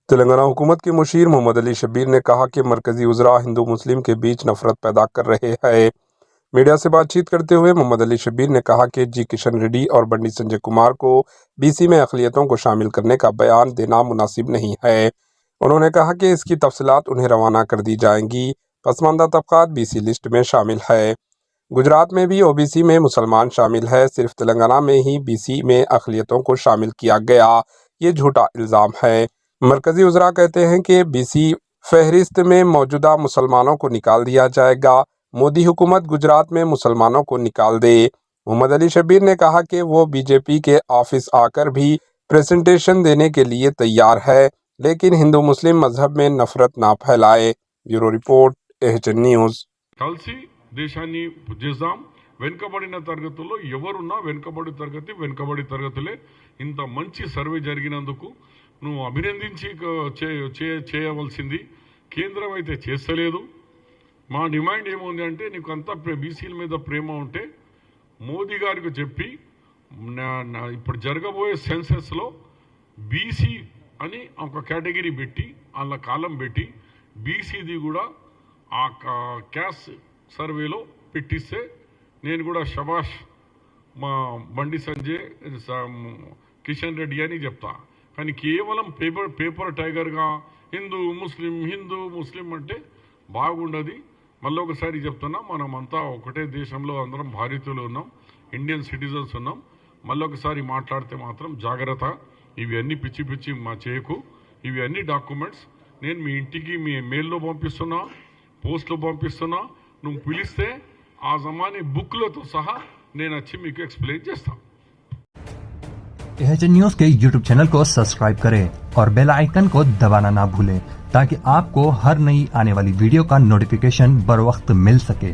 تلنگانہ حکومت کے مشیر محمد علی شبیر نے کہا کہ مرکزی وزراء ہندو مسلم کے بیچ نفرت پیدا کر رہے ہیں۔ میڈیا سے بات چیت کرتے ہوئے محمد علی شبیر نے کہا کہ جی کشن ریڈی اور بنڈی سنجے کمار کو بی سی میں اقلیتوں کو شامل کرنے کا بیان دینا مناسب نہیں ہے۔ انہوں نے کہا کہ اس کی تفصیلات انہیں روانہ کر دی جائیں گی۔ پسماندہ طبقات بی سی لسٹ میں شامل ہے۔ گجرات میں بھی او بی سی میں مسلمان شامل ہے، صرف تلنگانہ میں ہی بی سی میں اقلیتوں کو شامل کیا گیا، یہ جھوٹا الزام ہے۔ مرکزی وزراء کہتے ہیں کہ بی سی فہرست میں موجودہ مسلمانوں کو نکال دیا جائے گا۔ مودی حکومت گجرات میں مسلمانوں کو نکال دے۔ محمد علی شبیر نے کہا کہ وہ بی جے پی کے آفس آ کر بھی پریزنٹیشن دینے کے لیے تیار ہے، لیکن ہندو مسلم مذہب میں نفرت نہ پھیلائے۔ بیورو رپورٹ AHN نیوز۔ కలిసి దేశాన్ని చేద్దాం. వెనుకబడిన తరగతుల్లో ఎవరున్నా వెనుకబడి తరగతులే. ఇంత మంచి సర్వే జరిగినందుకు నువ్వు అభినందించి చేయవలసింది. కేంద్రం అయితే చేస్తలేదు. మా డిమాండ్ ఏముంది అంటే నీకు అంతా బీసీల మీద ప్రేమ ఉంటే మోదీ గారికి చెప్పి ఇప్పుడు జరగబోయే సెన్సెస్లో బీసీ అని ఒక కేటగిరీ పెట్టి అలా కాలం పెట్టి బీసీది కూడా ఆ క్యాస్ట్ సర్వేలో పెట్టిస్తే నేను కూడా శబాష్ మా బండి సంజయ్ కిషన్ రెడ్డి అని చెప్తా. కానీ కేవలం పేపర్ టైగర్గా హిందూ ముస్లిం అంటే బాగుండదు. మళ్ళీ ఒకసారి చెప్తున్నా, మనమంతా ఒకటే దేశంలో అందరం భారతీయులు ఉన్నాం, ఇండియన్ సిటిజన్స్ ఉన్నాం. మళ్ళీ ఒకసారి మాట్లాడితే మాత్రం జాగ్రత్త. ఇవి అన్నీ పిచ్చి మా చేయకు. ఇవి అన్ని డాక్యుమెంట్స్ నేను మీ ఇంటికి మీ మెయిల్లో పంపిస్తున్నా, పోస్ట్లో పంపిస్తున్నా. నువ్వు పిలిస్తే ఆ జమానే బుక్లతో సహా నేను వచ్చి మీకు ఎక్స్ప్లెయిన్ చేస్తాను। AHN न्यूज़ के YouTube चैनल को सब्सक्राइब करें और बेल आइकन को दबाना ना भूलें ताकि आपको हर नई आने वाली वीडियो का नोटिफिकेशन बर वक्त मिल सके।